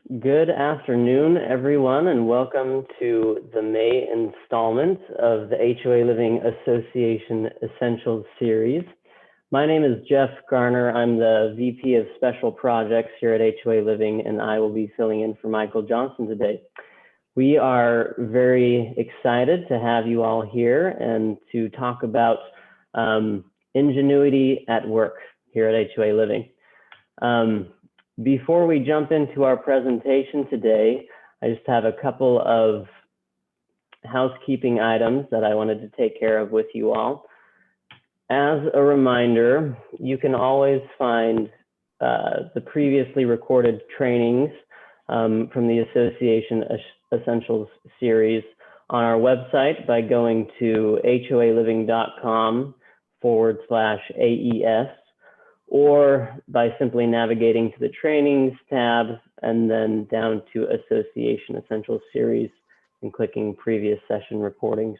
Good afternoon, everyone, and welcome to the May installment of the HOA Living Association Essentials Series. My name is Jeff Garner. I'm the VP of Special Projects here at HOA Living, and I will be filling in for Michael Johnson today. We are very excited to have you all here and to talk about ingenuity at work here at HOA Living. Before we jump into our presentation today, I just have a couple of housekeeping items that I wanted to take care of with you all. As a reminder, you can always find the previously recorded trainings from the Association Essentials series on our website by going to hoaliving.com/AES, or by simply navigating to the trainings tab and then down to Association Essentials series and clicking previous session recordings.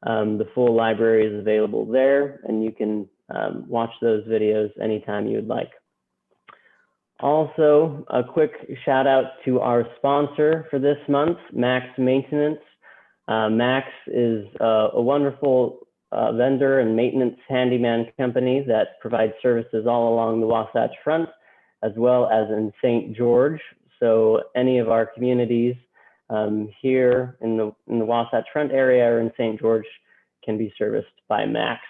The full library is available there, and you can watch those videos anytime you would like. Also, a quick shout out to our sponsor for this month, Max Maintenance. Max is a wonderful vendor and maintenance handyman company that provides services all along the Wasatch Front, as well as in St. George. So any of our communities here in the Wasatch Front area or in St. George can be serviced by Max.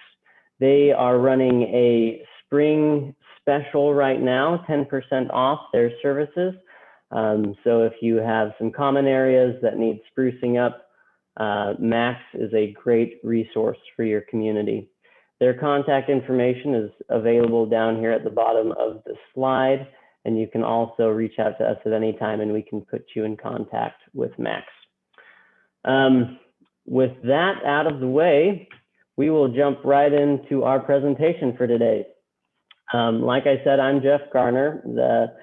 They are running a spring special right now, 10% off their services. So if you have some common areas that need sprucing up, Max is a great resource for your community. Their contact information is available down here at the bottom of the slide, and you can also reach out to us at any time and we can put you in contact with Max. With that out of the way, we will jump right into our presentation for today. Like I said, I'm Jeff Garner, the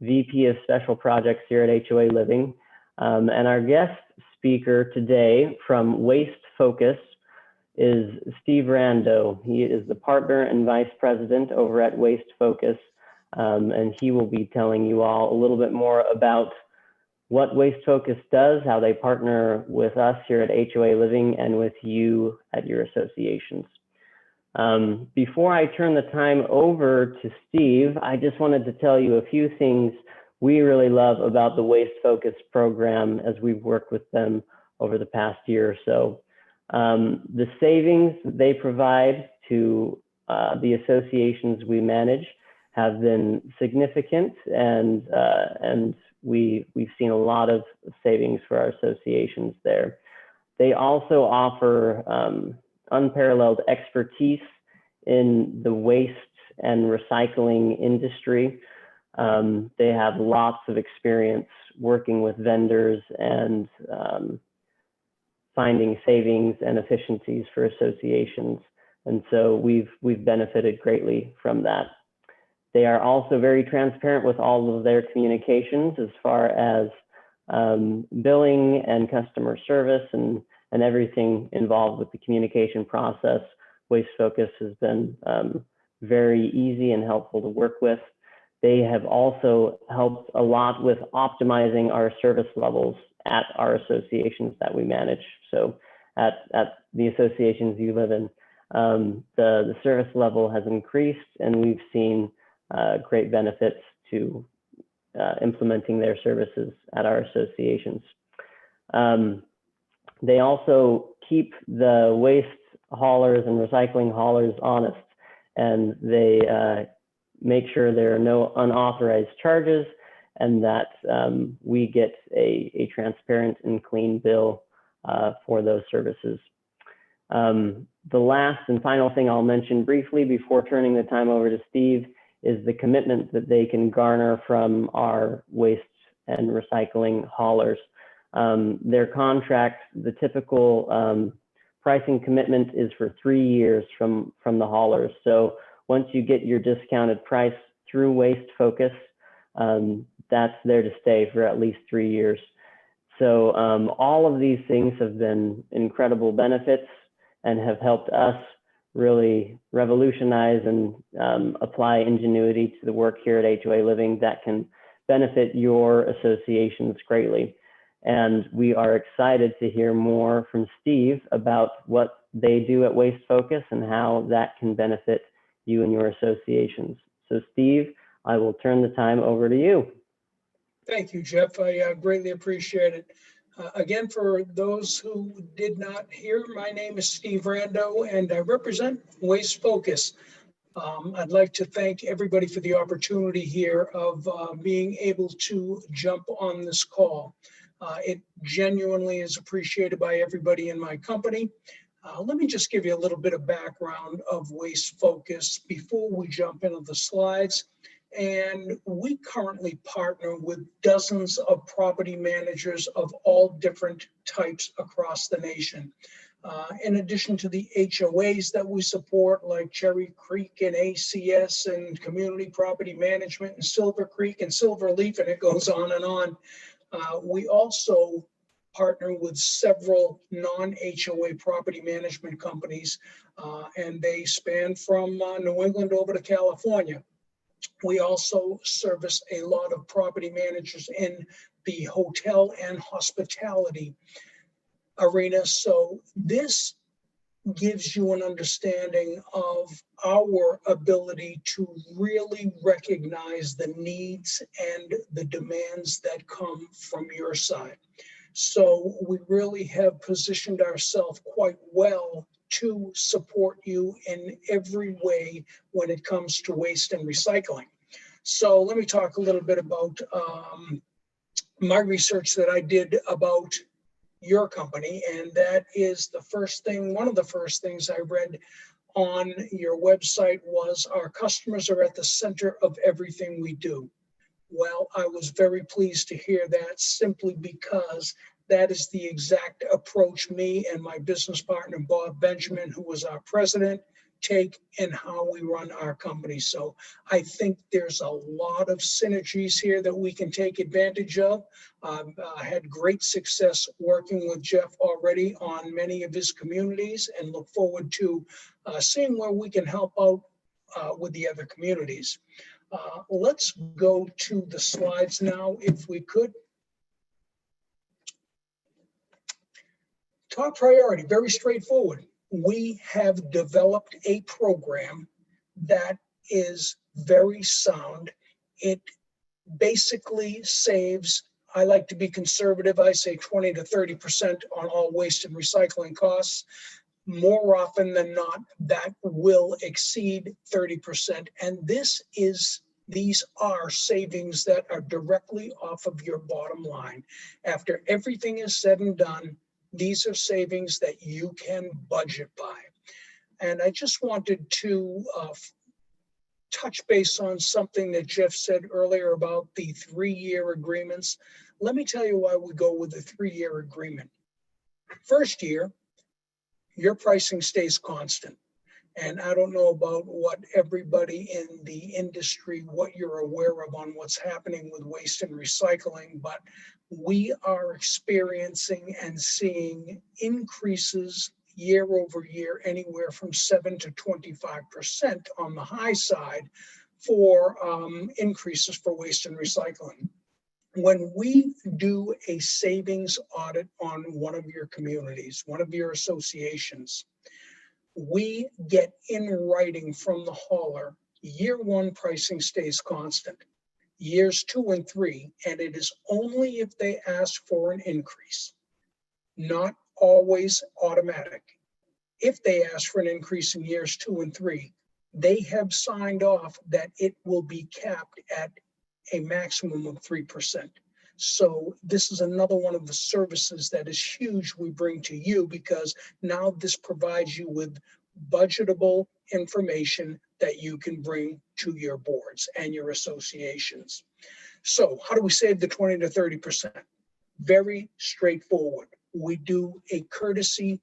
VP of Special Projects here at HOA Living, and our guest speaker today from Waste Focus is Steve Rando. He is the partner and vice president over at Waste Focus, and he will be telling you all a little bit more about what Waste Focus does, how they partner with us here at HOA Living and with you at your associations. Before I turn the time over to Steve, I just wanted to tell you a few things we really love about the Waste Focus program as we've worked with them over the past year or so. The savings they provide to the associations we manage have been significant, and we've seen a lot of savings for our associations there. They also offer unparalleled expertise in the waste and recycling industry. They have lots of experience working with vendors and finding savings and efficiencies for associations. And so we've benefited greatly from that. They are also very transparent with all of their communications as far as billing and customer service and everything involved with the communication process. Waste Focus has been very easy and helpful to work with. They have also helped a lot with optimizing our service levels at our associations that we manage. So at the associations you live in, the service level has increased, and we've seen great benefits to implementing their services at our associations. They also keep the waste haulers and recycling haulers honest, and they make sure there are no unauthorized charges, and that we get a transparent and clean bill for those services. The last and final thing I'll mention briefly before turning the time over to Steve is the commitment that they can garner from our waste and recycling haulers. Their contract, the typical pricing commitment is for 3 years from the haulers. So once you get your discounted price through Waste Focus, that's there to stay for at least 3 years. So all of these things have been incredible benefits and have helped us really revolutionize and apply ingenuity to the work here at HOA Living that can benefit your associations greatly. And we are excited to hear more from Steve about what they do at Waste Focus and how that can benefit you and your associations. So Steve, I will turn the time over to you. Thank you, Jeff. I greatly appreciate it. Again, for those who did not hear, my name is Steve Rando and I represent Waste Focus. I'd like to thank everybody for the opportunity here of being able to jump on this call. It genuinely is appreciated by everybody in my company. Let me just give you a little bit of background of Waste Focus before we jump into the slides. And we currently partner with dozens of property managers of all different types across the nation. In addition to the HOAs that we support, like Cherry Creek and ACS and Community Property Management and Silver Creek and Silver Leaf, and it goes on and on. We also partner with several non-HOA property management companies, and they span from New England over to California. We also service a lot of property managers in the hotel and hospitality arena. So this gives you an understanding of our ability to really recognize the needs and the demands that come from your side. So we really have positioned ourselves quite well to support you in every way when it comes to waste and recycling. So let me talk a little bit about my research that I did about your company, and that is the first thing, one of the first things I read on your website was our customers are at the center of everything we do. Well, I was very pleased to hear that, simply because that is the exact approach me and my business partner, Bob Benjamin, who was our president, take in how we run our company. So I think there's a lot of synergies here that we can take advantage of. I had great success working with Jeff already on many of his communities and look forward to seeing where we can help out with the other communities. Let's go to the slides now, if we could. Top priority, very straightforward. We have developed a program that is very sound. It basically saves, I like to be conservative, I say 20 to 30% on all waste and recycling costs. More often than not, that will exceed 30%. And these are savings that are directly off of your bottom line. After everything is said and done, these are savings that you can budget by. And I just wanted to touch base on something that Jeff said earlier about the 3-year agreements. Let me tell you why we go with a 3-year agreement. First year, your pricing stays constant. And I don't know about what everybody in the industry, what you're aware of on what's happening with waste and recycling, but we are experiencing and seeing increases year over year, anywhere from 7 to 25% on the high side for increases for waste and recycling. When we do a savings audit on one of your communities, one of your associations, we get in writing from the hauler, year 1 pricing stays constant, years 2 and 3, and it is only if they ask for an increase, not always automatic. If they ask for an increase in years 2 and 3, they have signed off that it will be capped at a maximum of 3%. So this is another one of the services that is huge we bring to you, because now this provides you with budgetable information that you can bring to your boards and your associations. So how do we save the 20 to 30%? Very straightforward. We do a courtesy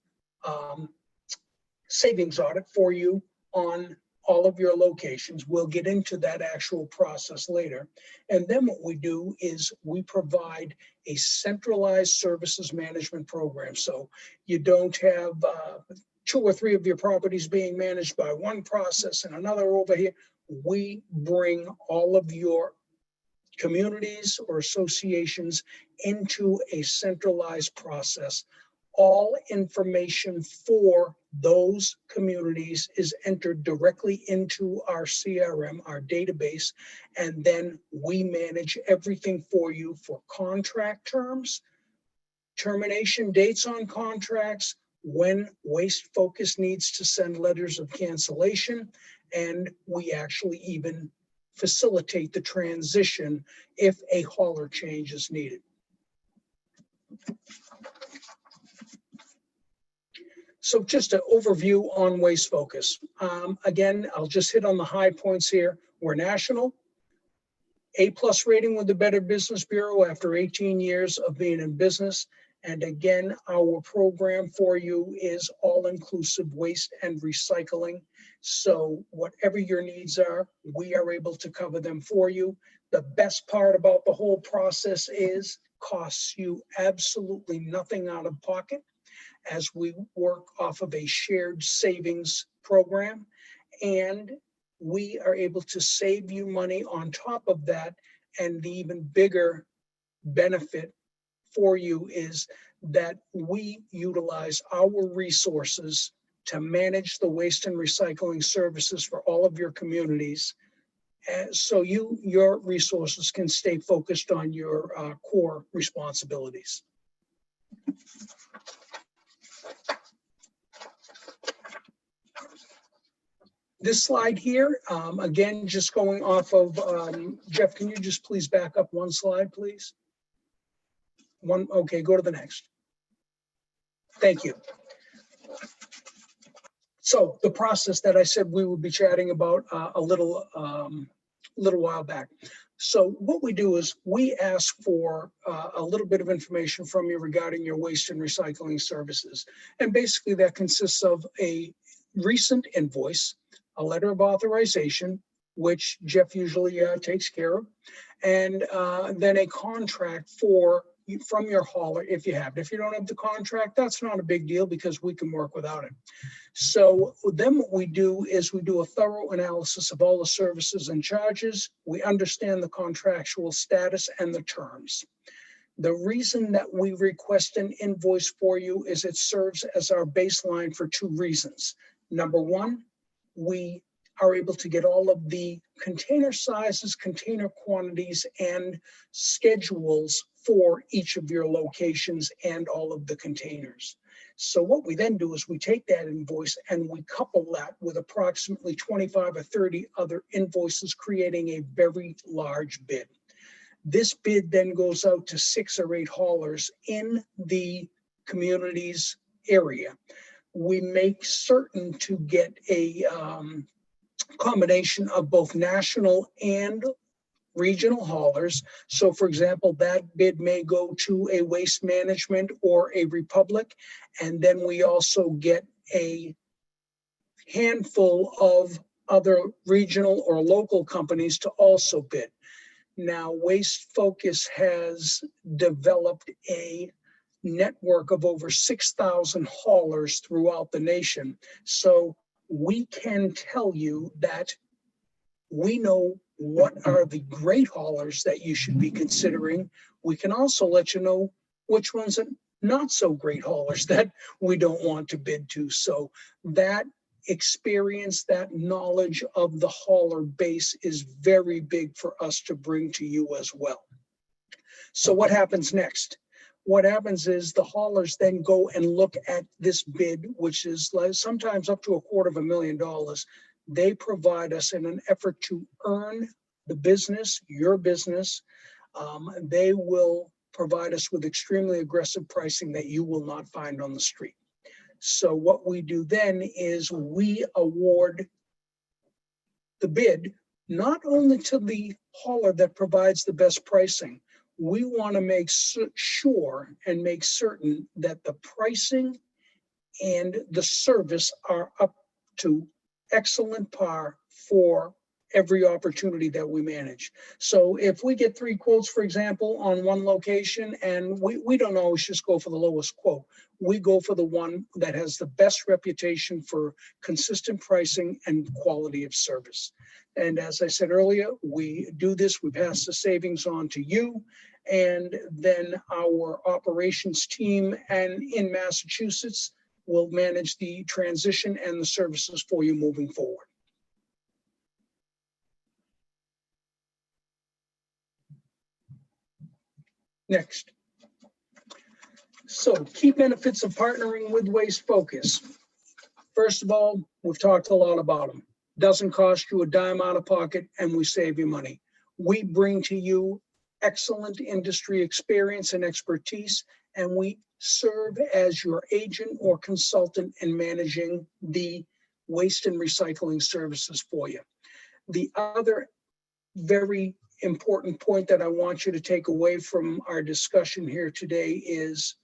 savings audit for you on all of your locations. We'll get into that actual process later. And then what we do is we provide a centralized services management program. So you don't have 2 or 3 of your properties being managed by one process and another over here. We bring all of your communities or associations into a centralized process. All information for those communities is entered directly into our CRM, our database, and then we manage everything for you for contract terms, termination dates on contracts, when Waste Focus needs to send letters of cancellation, and we actually even facilitate the transition if a hauler change is needed. So just an overview on Waste Focus. Again, I'll just hit on the high points here. We're national, A+ rating with the Better Business Bureau after 18 years of being in business. And again, our program for you is all-inclusive waste and recycling. So whatever your needs are, we are able to cover them for you. The best part about the whole process is costs you absolutely nothing out of pocket, as we work off of a shared savings program. And we are able to save you money on top of that. And the even bigger benefit for you is that we utilize our resources to manage the waste and recycling services for all of your communities. So your resources can stay focused on your core responsibilities. This slide here, again, just going off of, Jeff, can you just please back up one slide, please? One, okay, go to the next. Thank you. So the process that I said we would be chatting about a little while back. So what we do is we ask for a little bit of information from you regarding your waste and recycling services. And basically that consists of a recent invoice, a letter of authorization, which Jeff usually takes care of, and then a contract from your hauler if you have it. If you don't have the contract, that's not a big deal because we can work without it. So then what we do is we do a thorough analysis of all the services and charges. We understand the contractual status and the terms. The reason that we request an invoice for you is it serves as our baseline for two reasons. Number one, we are able to get all of the container sizes, container quantities, and schedules for each of your locations and all of the containers. So what we then do is we take that invoice and we couple that with approximately 25 or 30 other invoices, creating a very large bid. This bid then goes out to 6 or 8 haulers in the community's area. We make certain to get a combination of both national and regional haulers. So for example, that bid may go to a Waste Management or a Republic. And then we also get a handful of other regional or local companies to also bid. Now, Waste Focus has developed a network of over 6,000 haulers throughout the nation. So we can tell you that we know what are the great haulers that you should be considering. We can also let you know which ones are not so great haulers that we don't want to bid to. So that experience, that knowledge of the hauler base is very big for us to bring to you as well. So what happens next? What happens is the haulers then go and look at this bid, which is like sometimes up to $250,000. They provide us in an effort to earn the business, your business. They will provide us with extremely aggressive pricing that you will not find on the street. So what we do then is we award the bid not only to the hauler that provides the best pricing. We want to make sure and make certain that the pricing and the service are up to excellent par for every opportunity that we manage. So if we get 3 quotes, for example, on one location, and we don't always just go for the lowest quote, we go for the one that has the best reputation for consistent pricing and quality of service. And as I said earlier, we do this, we pass the savings on to you, and then our operations team and in Massachusetts will manage the transition and the services for you moving forward. Next. So key benefits of partnering with Waste Focus. First of all, we've talked a lot about them. Doesn't cost you a dime out of pocket, and we save you money. We bring to you excellent industry experience and expertise, and we serve as your agent or consultant in managing the waste and recycling services for you. The other very important point that I want you to take away from our discussion here today is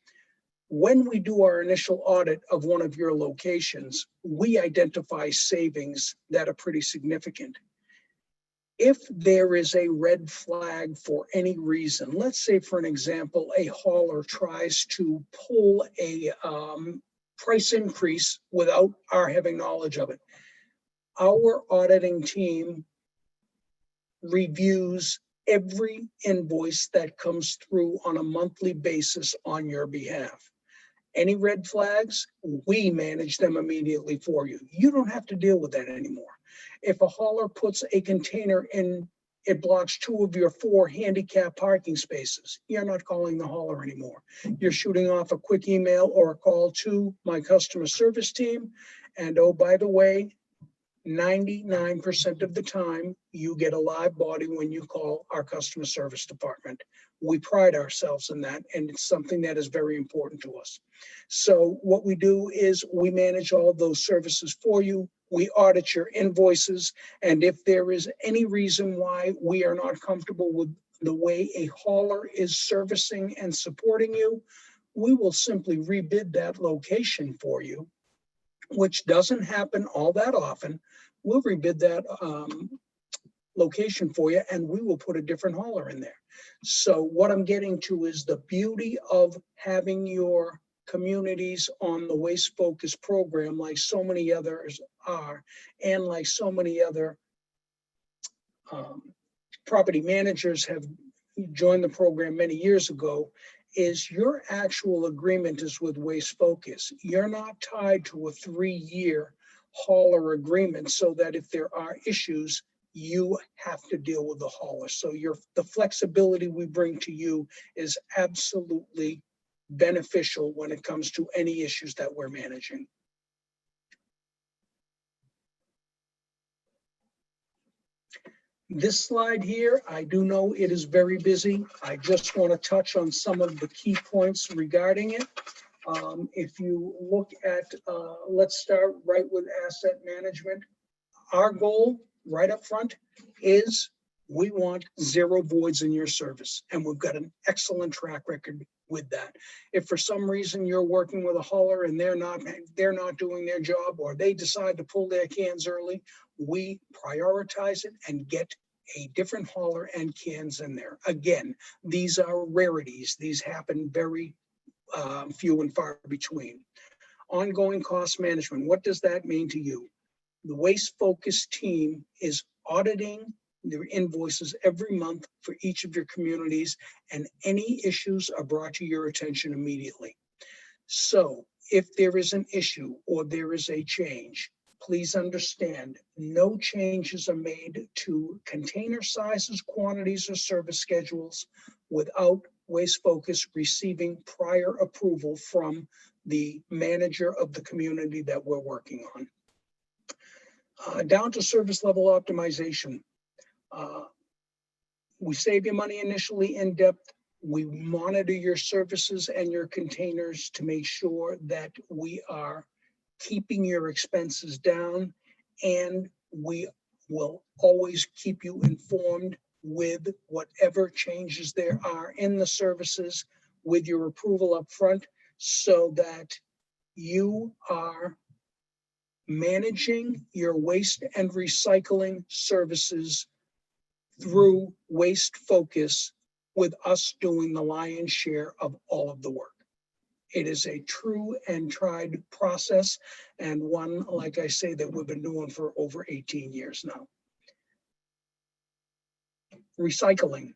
when we do our initial audit of one of your locations, we identify savings that are pretty significant. If there is a red flag for any reason, let's say for an example, a hauler tries to pull a price increase without our having knowledge of it, our auditing team reviews every invoice that comes through on a monthly basis on your behalf. Any red flags, we manage them immediately for you. You don't have to deal with that anymore. If a hauler puts a container in, it blocks 2 of your 4 handicap parking spaces, you're not calling the hauler anymore. You're shooting off a quick email or a call to my customer service team. And oh, by the way, 99% of the time, you get a live body when you call our customer service department. We pride ourselves in that, and it's something that is very important to us. So what we do is we manage all of those services for you. We audit your invoices, and if there is any reason why we are not comfortable with the way a hauler is servicing and supporting you, we will simply rebid that location for you, which doesn't happen all that often. We'll rebid that location for you, and we will put a different hauler in there. So what I'm getting to is the beauty of having your communities on the Waste Focus program, like so many others are, and like so many other property managers have joined the program many years ago, is your actual agreement is with Waste Focus. You're not tied to a 3-year hauler agreement so that if there are issues, you have to deal with the hauler. So the flexibility we bring to you is absolutely beneficial when it comes to any issues that we're managing. This slide here, I do know it is very busy. I just want to touch on some of the key points regarding it. If you look at, let's start right with asset management. Our goal right up front is we want 0 voids in your service, and we've got an excellent track record with that. If for some reason you're working with a hauler and they're not doing their job, or they decide to pull their cans early, we prioritize it and get a different hauler and cans in there. Again, these are rarities. These happen very few and far between. Ongoing cost management. What does that mean to you? The Waste Focus team is auditing their invoices every month for each of your communities, and any issues are brought to your attention immediately. So if there is an issue or there is a change, please understand no changes are made to container sizes, quantities, or service schedules without Waste Focus receiving prior approval from the manager of the community that we're working on. Down to service level optimization. We save you money initially in depth. We monitor your services and your containers to make sure that we are keeping your expenses down, and we will always keep you informed with whatever changes there are in the services with your approval up front, so that you are managing your waste and recycling services through Waste Focus, with us doing the lion's share of all of the work. It is a true and tried process, and one, like I say, that we've been doing for over 18 years now. Recycling.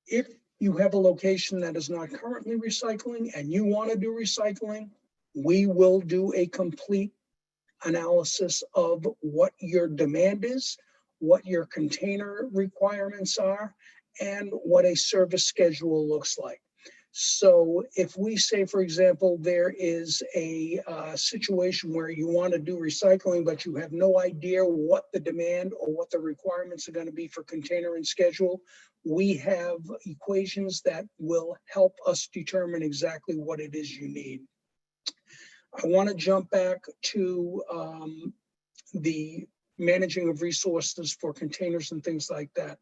If you have a location that is not currently recycling and you want to do recycling, we will do a complete analysis of what your demand is, what your container requirements are, and what a service schedule looks like. So if we say, for example, there is a situation where you want to do recycling, but you have no idea what the demand or what the requirements are going to be for container and schedule, we have equations that will help us determine exactly what it is you need. I want to jump back to the managing of resources for containers and things like that.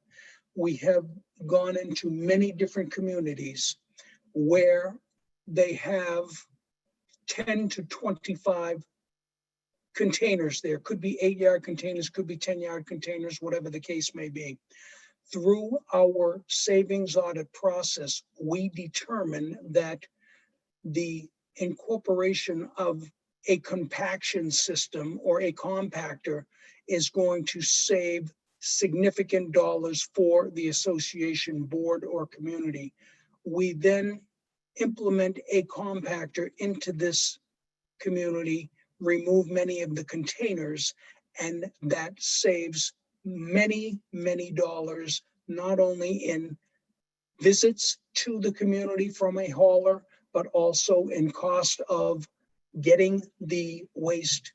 We have gone into many different communities where they have 10 to 25 containers there. Could be 8-yard containers, could be 10-yard containers, whatever the case may be. Through our savings audit process, we determine that the incorporation of a compaction system or a compactor is going to save significant dollars for the association board or community. We then implement a compactor into this community, remove many of the containers, and that saves many, many dollars, not only in visits to the community from a hauler, but also in cost of getting the waste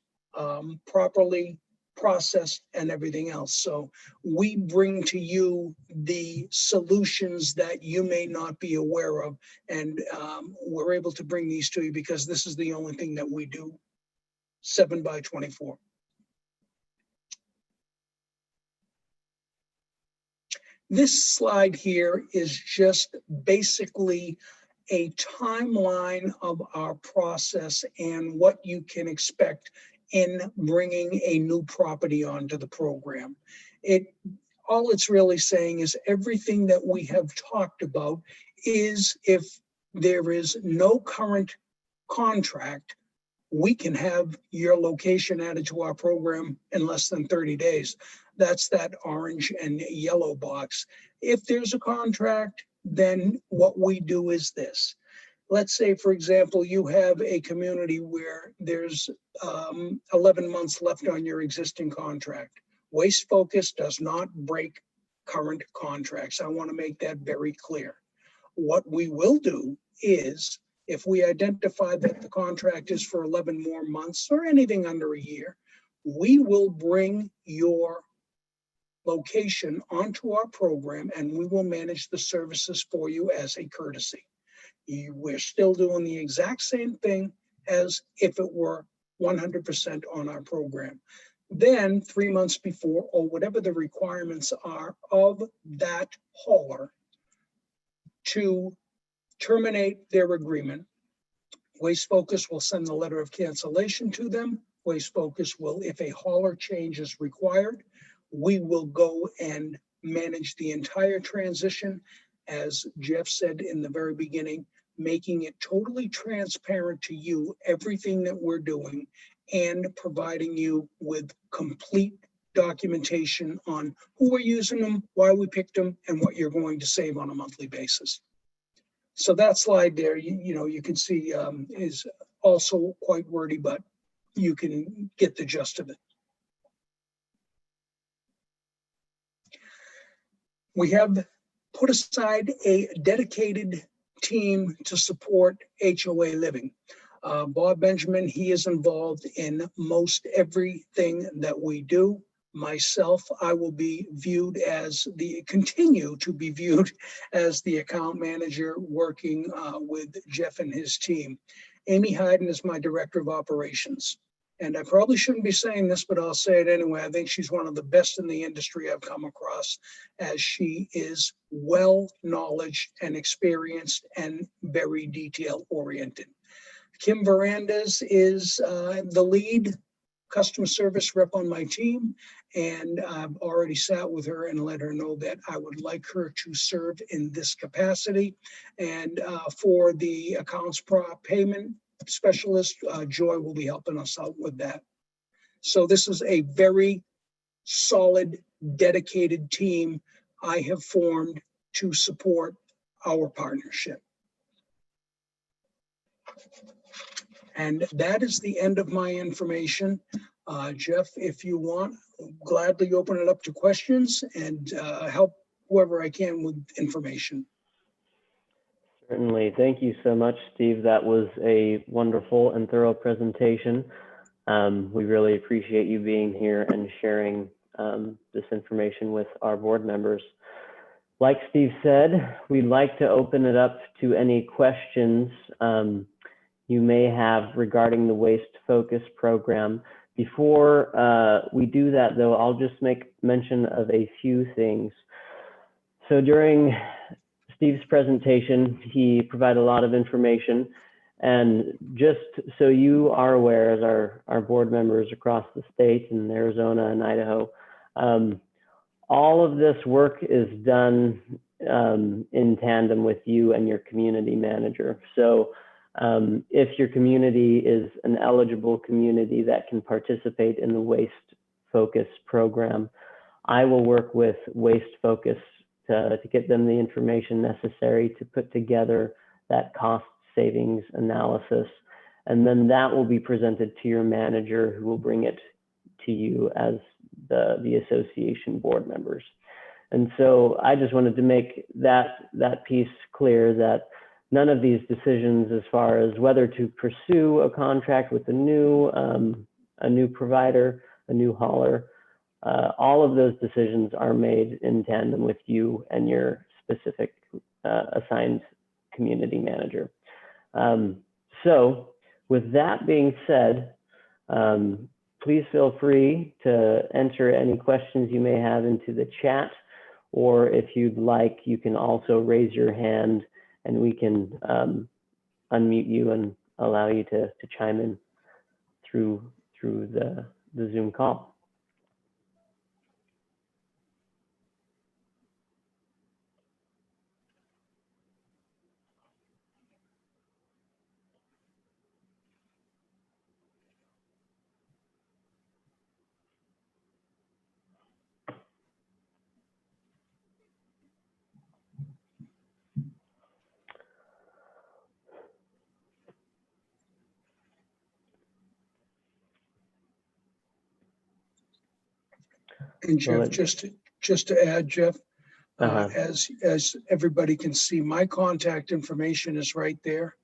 properly processed and everything else. So we bring to you the solutions that you may not be aware of, and we're able to bring these to you because this is the only thing that we do 7x24. This slide here is just basically a timeline of our process and what you can expect in bringing a new property onto the program. All it's really saying is everything that we have talked about is, if there is no current contract, we can have your location added to our program in less than 30 days. That's that orange and yellow box. If there's a contract, then what we do is this. Let's say, for example, you have a community where there's 11 months left on your existing contract. Waste Focus does not break current contracts. I want to make that very clear. What we will do is, if we identify that the contract is for 11 more months or anything under a year, we will bring your location onto our program and we will manage the services for you as a courtesy. We're still doing the exact same thing as if it were 100% on our program. Then 3 months before, or whatever the requirements are of that hauler to terminate their agreement, Waste Focus will send the letter of cancellation to them. Waste Focus will, if a hauler change is required, we will go and manage the entire transition, as Jeff said in the very beginning, making it totally transparent to you, everything that we're doing, and providing you with complete documentation on who we're using them, why we picked them, and what you're going to save on a monthly basis. So that slide there, you can see is also quite wordy, but you can get the gist of it. We have put aside a dedicated team to support HOALiving. Bob Benjamin, he is involved in most everything that we do. Myself, I will be continue to be viewed as the account manager working with Jeff and his team. Amy Hayden is my director of operations. And I probably shouldn't be saying this, but I'll say it anyway. I think she's one of the best in the industry I've come across, as she is well knowledge and experienced and very detail oriented. Kim Verandas is the lead customer service rep on my team, and I've already sat with her and let her know that I would like her to serve in this capacity. And for the accounts payment specialist, Joy will be helping us out with that. So this is a very solid, dedicated team I have formed to support our partnership. And that is the end of my information. Jeff, if you want, I'll gladly open it up to questions and help whoever I can with information. Certainly. Thank you so much, Steve. That was a wonderful and thorough presentation. We really appreciate you being here and sharing this information with our board members. Like Steve said, we'd like to open it up to any questions you may have regarding the Waste Focus program. Before we do that, though, I'll just make mention of a few things. So during Steve's presentation, he provided a lot of information. And just so you are aware, as our board members across the state in Arizona and Idaho, all of this work is done in tandem with you and your community manager. So if your community is an eligible community that can participate in the Waste Focus program, I will work with Waste Focus to get them the information necessary to put together that cost savings analysis. And then that will be presented to your manager, who will bring it to you as the association board members. And so I just wanted to make that piece clear, that none of these decisions as far as whether to pursue a contract with a new provider, a new hauler, all of those decisions are made in tandem with you and your specific assigned community manager. So with that being said, please feel free to enter any questions you may have into the chat, or if you'd like, you can also raise your hand and we can unmute you and allow you to chime in through the Zoom call. And Jeff, just to add, Jeff, as everybody can see, my contact information is right there.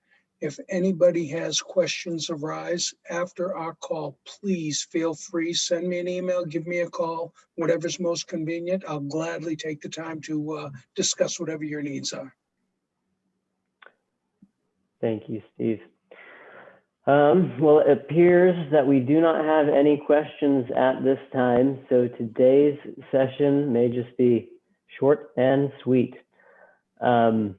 If anybody has questions arise after our call, please feel free, send me an email, give me a call, whatever's most convenient. I'll gladly take the time to discuss whatever your needs are. Thank you, Steve. Well, it appears that we do not have any questions at this time, so today's session may just be short and sweet. Thank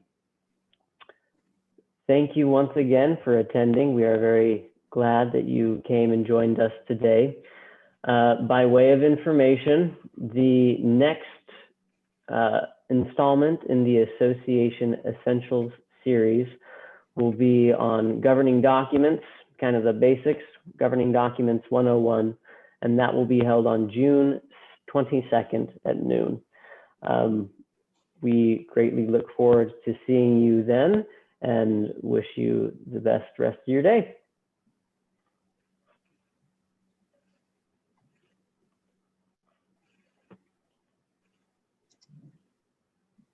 you once again for attending. We are very glad that you came and joined us today. By way of information, the next installment in the Association Essentials series will be on governing documents, kind of the basics, governing documents 101, and that will be held on June 22nd at noon. We greatly look forward to seeing you then and wish you the best rest of your day.